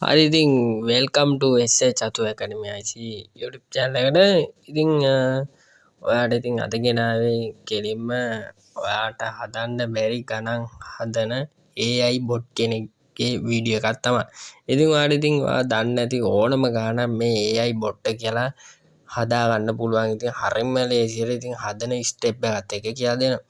හරි ඉතින් welcome to SL Chathu Academy I.C YouTube channel එකට. ඉතින් ඔයාට ඉතින් අද ගෙනාවේ කෙලින්ම ඔයාට හදන්න බැරි ගණන් හදන AI bot කෙනෙක්ගේ වීඩියෝ එකක් තමයි. ඉතින් ඔයාට ඉතින් ඔයා දන්නේ නැති ඕනම ගානක් මේ AI bot කියලා හදා ගන්න පුළුවන්. ඉතින් හරියම ලේසියට ඉතින් හදන ස්ටෙප් එකත් එක කියලා දෙනවා.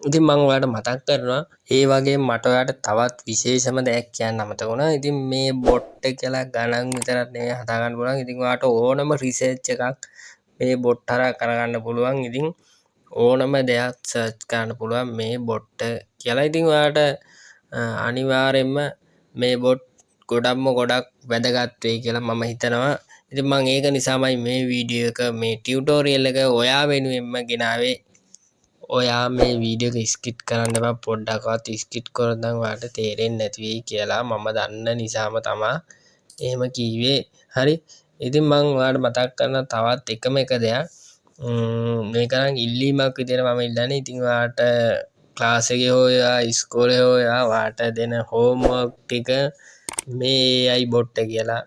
ඉතින් මම ඔයාලට මතක් කරනවා ඒ වගේ මට ඔයාලට තවත් විශේෂම දෙයක් කියන්න අමතක වුණා. ඉතින් මේ බොට් එක කියලා ගණන් විතරක් නෙවෙයි හදා ගන්න පුළුවන්. ඉතින් ඔයාලට ඕනම රිසර්ච් එකක් මේ බොට් හරහා කරගන්න පුළුවන්. ඉතින් ඕනම දෙයක් සර්ච් කරන්න පුළුවන් මේ බොට් කියලා. ඉතින් ඔයාලට අනිවාර්යයෙන්ම මේ බොට් ගොඩක් වැදගත් වෙයි කියලා මම හිතනවා. ඉතින් මම ඒක නිසාමයි මේ වීඩියෝ එක මේ ටියුටෝරියල් එක ඔයා වෙනුවෙන්ම ගෙනාවේ. ඔයා මේ වීඩියෝ එක ස්කිප් කරන්න එපා. පොඩ්ඩක්වත් ස්කිප් කරොත් නම් ඔයාලට තේරෙන්නේ නැති වෙයි කියලා මම දන්න නිසාම තමයි එහෙම කිව්වේ. හරි. ඉතින් මම ඔයාලට මතක් කරන තවත් එකම එක දෙයක් මේක නම් ඉල්ලීමක් විදියට මම ඉල්ලන්නේ. ඉතින් ඔයාලට ක්ලාස් එකේ හෝ ඉස්කෝලේ හෝ ඔයාලට දෙන හෝම්වර්ක් ටික මේ AI bot කියලා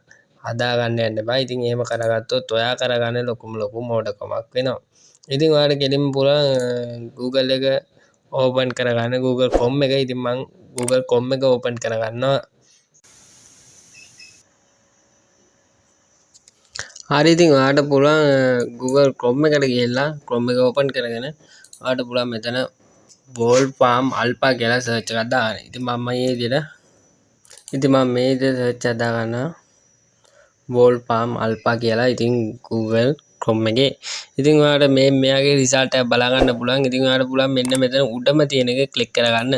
හදා ගන්න යන්න එපා. ඉතින් එහෙම කරගත්තොත් ඔයා කරගන්න ලොකු මොඩකමක් වෙනවා. ඉතින් ඔයාලට ගෙලින්ම පුළුවන් Google එක ඕපන් කරගන්න Google Chrome එක. ඉතින් මම Google Chrome එක ඕපන් කරගන්නවා. හරි ඉතින් ඔයාලට පුළුවන් Google Chrome එකට ගිහලා Chrome එක ඕපන් කරගෙන ඔයාලට පුළුවන් මෙතන Wolfram Alpha කියලා සර්ච් එකක් දාන්න. ඉතින් මම මේ විදිහට සර්ච් එකක් දා ගන්නවා Wolfram Alpha කියලා. ඉතින් Google Chrome එකේ ඉතින් ඔයාලට මෙයාගේ රිසල්ට් එක බලා ගන්න පුළුවන්. ඉතින් ඔයාලට පුළුවන් මෙන්න මෙතන උඩම තියෙන එක ක්ලික් කරගන්න.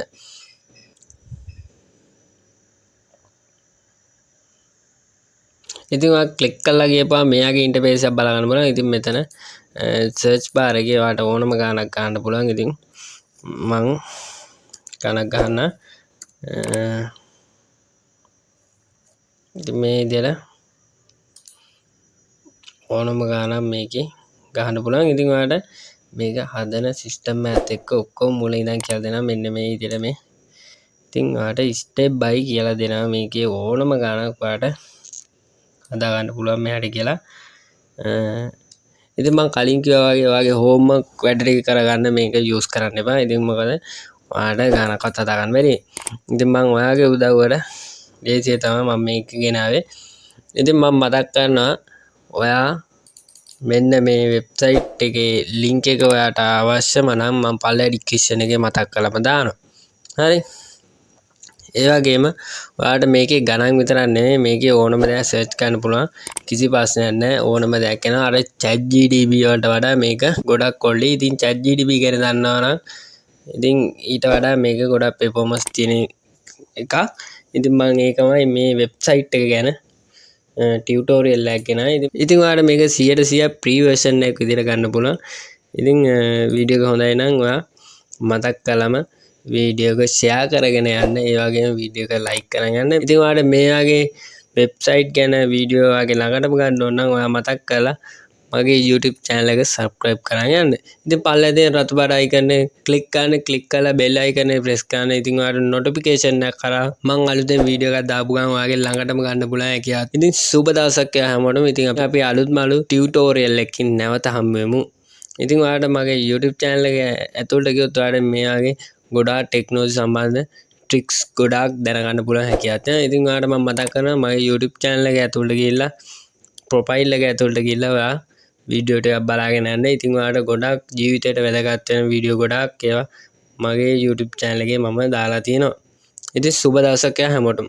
ඉතින් ඔයා ක්ලික් කරලා ගියපුවා මෙයාගේ ඉන්ටර්ෆේස් එක බලා ගන්න පුළුවන්. ඉතින් මෙතන සර්ච් බාර් එකේ ඔයාලට ඕනම ගානක් ගන්න පුළුවන්. ඉතින් මම ගණක් ගන්න ඉතින් මේ විදිහට ඕනම ගානක් මේකේ ගහන්න පුළුවන්. ඉතින් ඔයාලට මේක හදන සිස්ටම් එකත් එක්ක ඔක්කොම මුල ඉඳන් කියලා දෙනවා. මෙන්න මේ විදිහට මේ. ඉතින් ඔයාලට ස්ටෙප් බයි කියලා දෙනවා. මේකේ ඕනම ගානක් ඔයාලට හදා ගන්න පුළුවන් මෙයාට කියලා. ඉතින් මම කලින් කිව්වා වගේ ඔයාගේ හෝම්වර්ක් වැඩ ටික කරගන්න මේක යූස් කරන්න එපා. ඉතින් මොකද ඔයාලට ගානක්වත් හදා ගන්න බැරි. ඉතින් මම ඔයාගේ උදව්වට ලේසිය තමයි මම මේක ගෙනාවේ. ඉතින් මම මතක් කරනවා ඔයා මෙන්න මේ වෙබ්සයිට් එකේ ලින්ක් එක ඔයාට අවශ්‍යම නම් මම පල්ලෙහා ඩිස්ක්‍රිප්ෂන් එකේ මතක් කරලාම දානවා. හරි. ඒ වගේම ඔයාලට මේකේ ගණන් විතරක් නෙමෙයි මේකේ ඕනම දෙයක් සර්ච් කරන්න පුළුවන්. කිසි ප්‍රශ්නයක් නැහැ. ඕනම දෙයක් එනවා. අර chat GTP වලට වඩා මේක ගොඩක් කොල්ලි. ඉතින් chat GTP ගැන දන්නවා නම් ඉතින් ඊට වඩා මේක ගොඩක් performance තියෙන එකක්. ඉතින් මම ඒකමයි මේ වෙබ්සයිට් එක ගැන ටියුටෝරියල් එකක් ගෙනාවේ. ඉතින් ඔයාලට මේක 100% ප්‍රී වර්ෂන් එකක් විදිහට ගන්න පුළුවන්. ඉතින් වීඩියෝ එක හොඳයි නම් ඔයා මතක් කළාම වීඩියෝ එක ෂෙයා කරගෙන යන්න. ඒ වගේම වීඩියෝ එක ලයික් කරන් යන්න. ඉතින් ඔයාලට මේ වගේ වෙබ්සයිට් ගැන වීඩියෝ වගේ ළඟටම ගන්න ඕන නම් ඔයා මතක් කරලා මගේ YouTube channel එක subscribe කරන් යන්න. ඉතින් පල්ලෙහා තියෙන රතු පාට icon එක ක්ලික් කරලා bell icon එක press කරන්න. ඉතින් ඔයාලට notification එකක් කරා මම අලුතෙන් වීඩියෝ එකක් දාපු ගමන් ඔයාගේ ළඟටම ගන්න පුළුවන් හැකියාව. ඉතින් සුබ දවසක් හැමෝටම. ඉතින් අපි අලුත්ම ටියුටෝරියල් එකකින් නැවත හමු වෙමු. ඉතින් ඔයාලට මගේ YouTube channel එක ඇතුළට ගියොත් ඔයාලට මේ වගේ ගොඩාක් ටෙක්නොලොජි සම්බන්ධ ට්‍රික්ස් ගොඩාක් දැනගන්න පුළුවන් හැකියාවක් තියෙනවා. ඉතින් ඔයාලට මම මතක් කරනවා මගේ YouTube channel එක ඇතුළට ගිහිල්ලා ප්‍රොෆයිල් එක ඇතුළට ගිහිල්ලා ඔයා වීඩියෝ ටිකක් බලාගෙන යන්න. ඉතින් ඔයාලට ගොඩාක් ජීවිතේට වැදගත් වෙන වීඩියෝ ගොඩාක් ඒවා මගේ YouTube channel එකේ මම දාලා තියෙනවා. ඉතින් සුබ දවසක් හැමෝටම.